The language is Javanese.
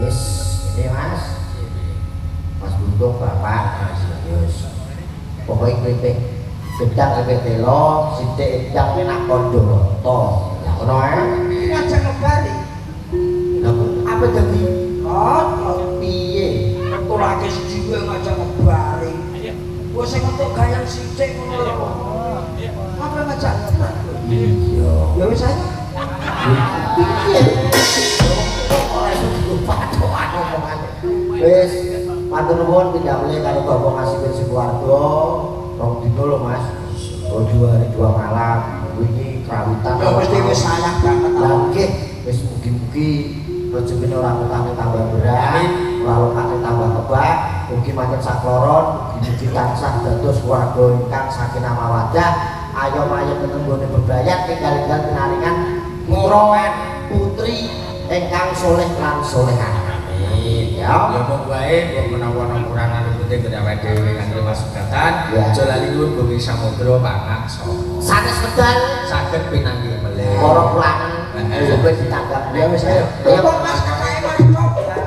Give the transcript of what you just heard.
Yes, ini Mas. Mas Buntung Bapak. Yes. Pokoknya kritik bedang kritik telo, sidik edang nak kondo to. Ya ngono ae. Ngajak ngebari. Lha apa jadi? Oh, Piye? turake siji kowe ngajak ngebari. Kowe sing entuk gayang sithik ngono lho. Apa ngajak? Iya. Ya wis ae. Piye? Ora iso dipatok omongan. Wis, matur nuwun tidak boleh karo Bapak ngasih Suwardo. Rong dino lho Mas. 2 hari 2 malam. Wingi kerawitan. Ya mesti wis sayang banget. Lah nggih, wis mugi-mugi rezekine ora utane tambah berat, ora lokane tambah kebak, mugi manjen sakloron, mugi tansah dados warga ingkang sakinah mawaddah, ayom-ayom tenggone bebayat enggal-enggal pinaringan putra putri ingkang saleh lan salehah. Amin. Ya, ya mong wae kok menawa kurangan penting kedawe dhewe kanthi masugatan, aja lali nuwun bumi samudra pangaksa. sanes medal Saged pinanggih melih. para pelangen sampe ditanggap. Ya wis ayo. Ya kok Mas kakake mari coba.